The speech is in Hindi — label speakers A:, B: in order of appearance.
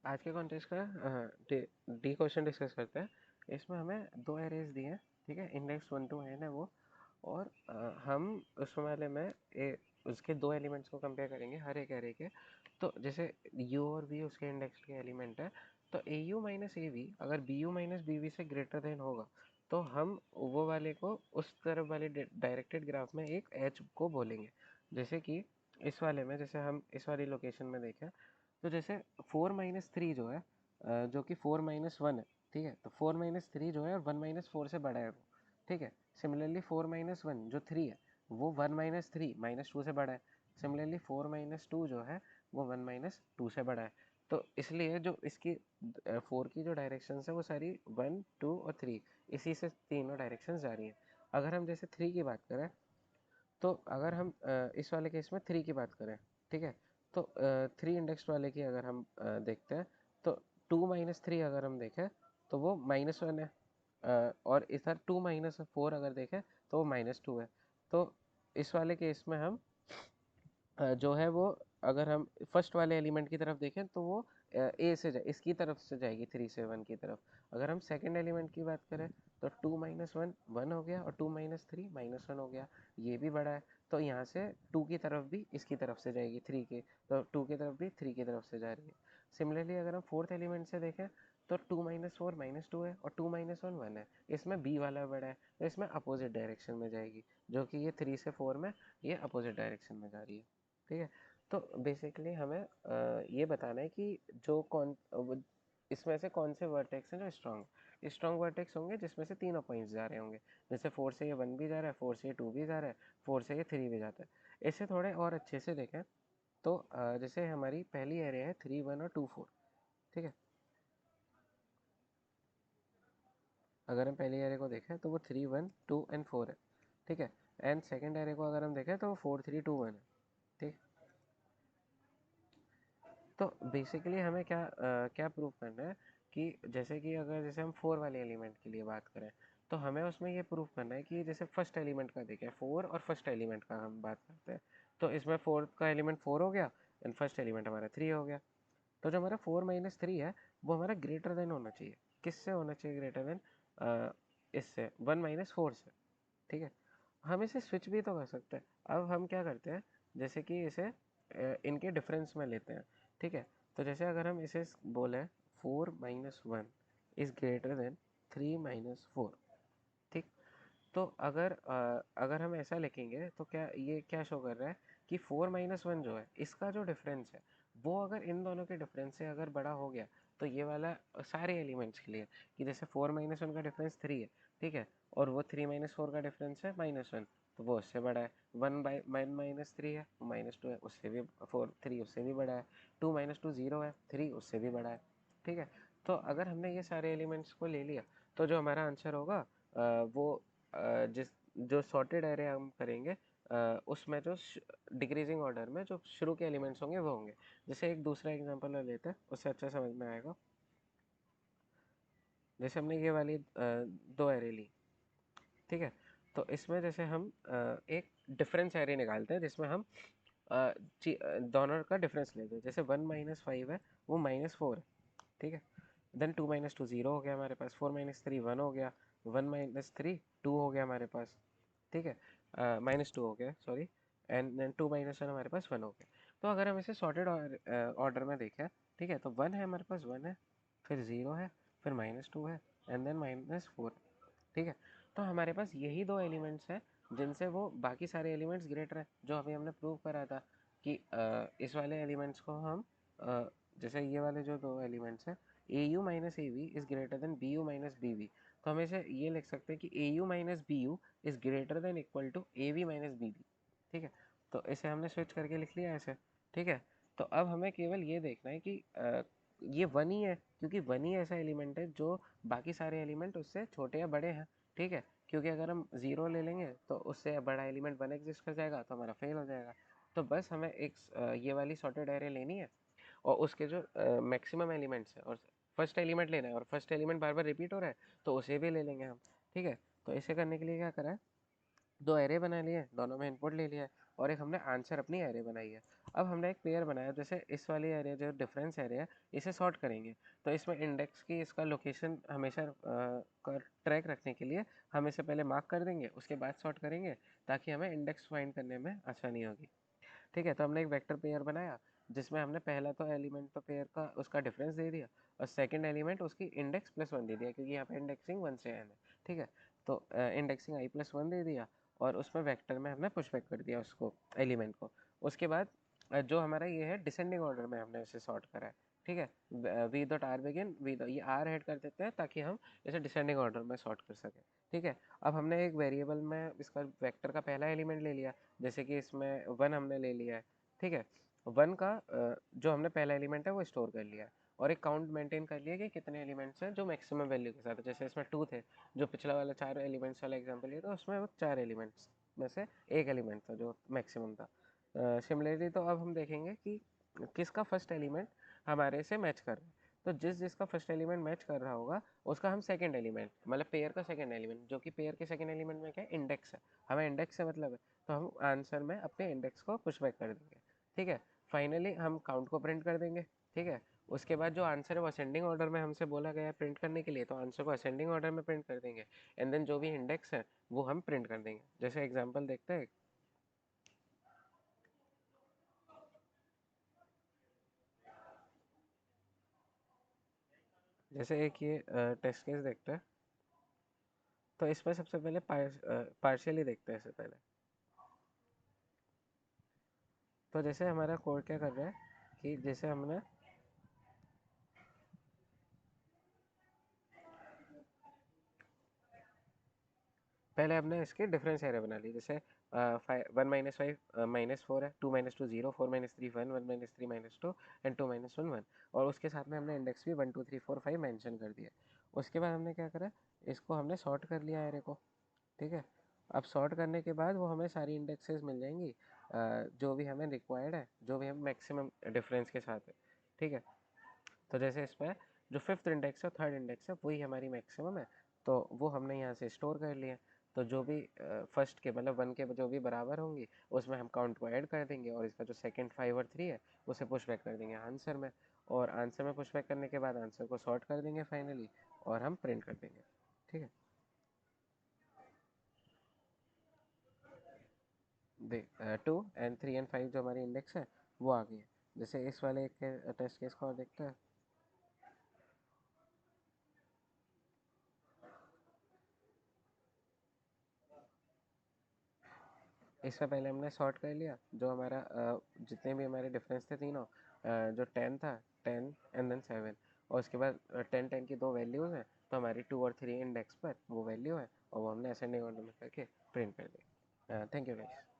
A: आज के कॉन्टेस्ट का डी क्वेश्चन डिस्कस करते हैं। इसमें हमें दो एरेज दिए हैं, ठीक है। इंडेक्स 1 to n है वो। और हम उस वाले में उसके दो एलिमेंट्स को कंपेयर करेंगे हर एक एरे के। तो जैसे u और v उसके इंडेक्स के एलिमेंट है, तो A U minus A V अगर B U minus B V से ग्रेटर देन होगा तो हम वो वाले को उस तरफ वाले डायरेक्टेड ग्राफ में एक एच को बोलेंगे। जैसे कि इस वाले में, जैसे हम इस वाली लोकेशन में देखें, तो जैसे 4 - 3 जो है, जो कि 4 - 1 है, ठीक है। तो 4 - 3 जो है 1 - 4 से बड़ा है वो, ठीक है। सिमिलरली 4 - 1 जो 3 है वो 1 - 3 -2 से बड़ा है। सिमिलरली 4 - 2 जो है वो 1 - 2 से बड़ा है। तो इसलिए जो इसकी 4 की जो डायरेक्शन है वो सारी 1 2 और 3, इसी से तीनों डायरेक्शन जा रही हैं। अगर हम जैसे 3 की बात करें, तो अगर हम इस वाले केस में 3 की बात करें, ठीक है। तो 3 इंडेक्स वाले की अगर हम देखते हैं, तो 2 - 3 अगर हम देखें तो वो -1 है। और इधर 2 - 4 अगर देखें तो वो -2 है। तो इस वाले केस में हम जो है वो, अगर हम फर्स्ट वाले एलिमेंट की तरफ देखें तो वो ए से इसकी तरफ से जाएगी 3 से 1 की तरफ। अगर हम सेकंड एलिमेंट की बात करें तो 2 - 1 1 हो गया, और 2 - 3 -1 हो गया। ये भी बड़ा है, तो यहाँ से 2 की तरफ भी इसकी तरफ से जाएगी 3 के, तो 2 की तरफ भी 3 की तरफ से जा रही है। सिमिलरली अगर हम फोर्थ एलिमेंट से देखें तो 2 - 4 -2 है, और 2 - 1 1 है। इसमें बी वाला बड़ा है, तो इसमें अपोजिट डायरेक्शन में जाएगी, जो कि ये 3 से 4 में ये अपोजिट डायरेक्शन में जा रही है, ठीक है। तो बेसिकली हमें ये बताना है कि जो इसमें से कौन से वर्टेक्स हैं जो स्ट्रॉन्ग वर्टेक्स होंगे, जिसमें से तीनों पॉइंट्स जा रहे होंगे। जैसे 4 से ये 1 भी जा रहा है, 4 से ये 2 भी जा रहा है, 4 से ये 3 भी जाता है। इसे थोड़े और अच्छे से देखें तो जैसे हमारी पहली एरे है 3 1 और 2 4, ठीक है। अगर हम पहली एरे को देखें तो वो 3 1 2 एंड 4 है, ठीक है। एंड सेकेंड एरे को अगर हम देखें तो वो 4 3 2 1 है, ठीक। तो बेसिकली हमें क्या प्रूव करना है कि जैसे कि अगर जैसे हम 4 वाले एलिमेंट के लिए बात करें, तो हमें उसमें ये प्रूव करना है कि जैसे फर्स्ट एलिमेंट का देखें 4, और फर्स्ट एलिमेंट का हम बात करते हैं, तो इसमें 4 का एलिमेंट 4 हो गया एंड फर्स्ट एलिमेंट हमारा 3 हो गया। तो जो हमारा 4 - 3 है वो हमारा ग्रेटर देन होना चाहिए। किससे होना चाहिए ग्रेटर देन? इससे 1 - 4 से, ठीक है। हम इसे स्विच भी तो कर सकते हैं। अब हम क्या करते हैं, जैसे कि इसे इनके डिफरेंस में लेते हैं, ठीक है। तो जैसे अगर हम इसे बोले 4 - 1 इज ग्रेटर देन 3 - 4, ठीक। तो अगर हम ऐसा लिखेंगे तो क्या ये क्या शो कर रहा है कि 4 - 1 जो है इसका जो डिफरेंस है वो अगर इन दोनों के डिफरेंस से अगर बड़ा हो गया, तो ये वाला सारे एलिमेंट्स के लिए, कि जैसे 4 - 1 का डिफरेंस 3 है, ठीक है। और वो 3 - 4 का डिफरेंस है -1, तो वो उससे बड़ा है। 1 - 3 है, -2 है, उससे भी 3 उससे भी बड़ा है। 2 - 2 0 है, 3 उससे भी बड़ा है, ठीक है। तो अगर हमने ये सारे एलिमेंट्स को ले लिया, तो जो हमारा आंसर होगा वो जिस जो सॉर्टेड एरे हम करेंगे, उसमें जो डिक्रीजिंग ऑर्डर में जो शुरू के एलिमेंट्स होंगे वो होंगे। जैसे एक दूसरा एग्जांपल ले लेते हैं, उससे अच्छा समझ में आएगा। जैसे हमने ये वाली दो एरे ली, ठीक है। तो इसमें जैसे हम एक डिफरेंस एरे निकालते हैं, जिसमें हम दोनों का डिफरेंस लेते हैं। जैसे 1 - 5 है, वो -4 है, ठीक है। देन 2 - 2 0 हो गया हमारे पास, 4 - 3 1 हो गया, 1 - 3 2 हो गया हमारे पास, ठीक है। -2 हो गया, सॉरी। एंड देन 2 - 1 हमारे पास 1 हो गया। तो अगर हम इसे सॉर्टेड ऑर्डर में देखें, ठीक है, तो 1 है हमारे पास, 1 है, फिर 0 है, फिर -2 है, एंड देन -4, ठीक है। तो हमारे पास यही दो एलिमेंट्स हैं जिनसे वो बाकी सारे एलिमेंट्स ग्रेटर हैं, जो अभी हमने प्रूव करा था कि इस वाले एलिमेंट्स को हम जैसे ये वाले जो दो एलिमेंट्स हैं, A U minus A V is greater than B U minus B V, तो हम इसे ये लिख सकते हैं कि A U minus B U is greater than equal to A V minus B V, ठीक है। तो इसे हमने स्विच करके लिख लिया ऐसे, ठीक है। तो अब हमें केवल ये देखना है कि ये वन ही है, क्योंकि वन ही ऐसा एलिमेंट है जो बाकी सारे एलिमेंट उससे छोटे या बड़े हैं, ठीक है। क्योंकि अगर हम ज़ीरो ले लेंगे तो उससे बड़ा एलिमेंट वन एग्जिस्ट कर जाएगा, तो हमारा फेल हो जाएगा। तो बस हमें एक ये वाली सॉर्टेड एरे लेनी है, और उसके जो मैक्सिमम एलिमेंट्स हैं, और फर्स्ट एलिमेंट लेना है, और फर्स्ट एलिमेंट बार बार रिपीट हो रहा है तो उसे भी ले लेंगे हम, ठीक है। तो इसे करने के लिए क्या करा है, दो एरे बना लिए, दोनों में इनपुट ले लिया है, और एक हमने आंसर अपनी एरे बनाई है। अब हमने एक पेयर बनाया, जैसे इस वाली एरिया जो डिफरेंस एरिया है इसे सॉर्ट करेंगे, तो इसमें इंडेक्स की इसका लोकेशन हमेशा का ट्रैक रखने के लिए हम इसे पहले मार्क कर देंगे, उसके बाद सॉर्ट करेंगे ताकि हमें इंडेक्स फाइंड करने में आसानी होगी। ठीक है, तो हमने एक वेक्टर पेयर बनाया जिसमें हमने पहला तो एलिमेंट तो पेयर का उसका डिफरेंस दे दिया और सेकंड एलिमेंट उसकी इंडेक्स प्लस वन दे दिया, क्योंकि यहाँ पे इंडेक्सिंग वन से एन है। ठीक है, तो इंडेक्सिंग आई प्लस वन दे दिया और उसमें वेक्टर में हमने पुशबैक कर दिया उसको एलिमेंट को। उसके बाद जो हमारा ये है डिसेंडिंग ऑर्डर में हमने इसे सॉर्ट करा है। ठीक है, V dot R begin V ये आर हेड कर देते हैं ताकि हम इसे डिसेंडिंग ऑर्डर में सॉर्ट कर सकें। ठीक है, अब हमने एक वेरिएबल में इसका वेक्टर का पहला एलिमेंट ले लिया, जैसे कि इसमें वन हमने ले लिया है। ठीक है, वन का जो हमने पहला एलिमेंट है वो स्टोर कर लिया है और एक काउंट मेंटेन कर लिया कि कितने एलिमेंट्स हैं जो मैक्सिमम वैल्यू के साथ है। जैसे इसमें टू थे, जो पिछला वाला चार एलिमेंट्स वाला एग्जांपल लिया था उसमें वो चार एलिमेंट्स में से एक एलिमेंट था जो मैक्सिमम था। सिमिलरली तो अब हम देखेंगे कि किसका फर्स्ट एलिमेंट हमारे से मैच कर रहा है। तो जिसका फर्स्ट एलिमेंट मैच कर रहा होगा उसका हम सेकंड एलिमेंट, मतलब पेयर का सेकंड एलिमेंट, जो कि पेयर के सेकंड एलिमेंट में क्या है, इंडेक्स है, हमें इंडेक्स से मतलब है, तो हम आंसर में अपने इंडेक्स को पुशबैक कर देंगे। ठीक है, फाइनली हम काउंट को प्रिंट कर देंगे। ठीक है, उसके बाद जो आंसर है वो असेंडिंग ऑर्डर में हमसे बोला गया है प्रिंट करने के लिए, तो आंसर को असेंडिंग ऑर्डर में प्रिंट कर देंगे एंड देन जो भी इंडेक्स है वो हम प्रिंट कर देंगे। जैसे एग्जांपल देखते हैं, जैसे एक ये टेस्ट केस देखते हैं, तो इसमें सबसे पहले पार्शियली देखते हैं इससे पहले। तो जैसे हमारा कोड क्या कर रहा है कि जैसे हमने पहले हमने इसके डिफरेंस एरिया बना ली, जैसे one minus five minus four है, two minus two zero, four minus three one, one minus three minus two and two minus one one, और उसके साथ में हमने इंडेक्स भी one two three four five mention कर दिया। उसके बाद हमने क्या करा, इसको हमने सॉर्ट कर लिया एरे को। ठीक है, अब सॉर्ट करने के बाद वो हमें सारी इंडेक्सेस मिल जाएंगी जो भी हमें रिक्वायर्ड है, जो भी हम मैक्सिमम डिफरेंस के साथ है। ठीक है, तो जैसे इसमें जो फिफ्थ इंडेक्स है थर्ड इंडेक्स है वही हमारी मैक्सिमम है, तो वो हमने यहाँ से स्टोर कर लिया। तो जो भी फर्स्ट के मतलब वन के जो भी बराबर होंगी उसमें हम काउंट को ऐड कर देंगे और इसका जो सेकंड फाइव और थ्री है उसे पुश बैक कर देंगे आंसर में, और आंसर में पुश बैक करने के बाद आंसर को सॉर्ट कर देंगे फाइनली और हम प्रिंट कर देंगे। ठीक है, देख two and three and five जो हमारी इंडेक्स है वो आ गई है। जैसे इस वाले एक टेस्ट केस को और देखते हैं। इससे पहले हमने सॉर्ट कर लिया जो हमारा जितने भी हमारे डिफरेंस थे तीनों, जो टेन था, टेन एंड देन सेवन, और उसके बाद टेन टेन की दो वैल्यूज़ हैं, तो हमारी टू और थ्री इंडेक्स पर वो वैल्यू है और वो हमने असेंडिंग ऑर्डर में करके प्रिंट कर दी। Thank you guys.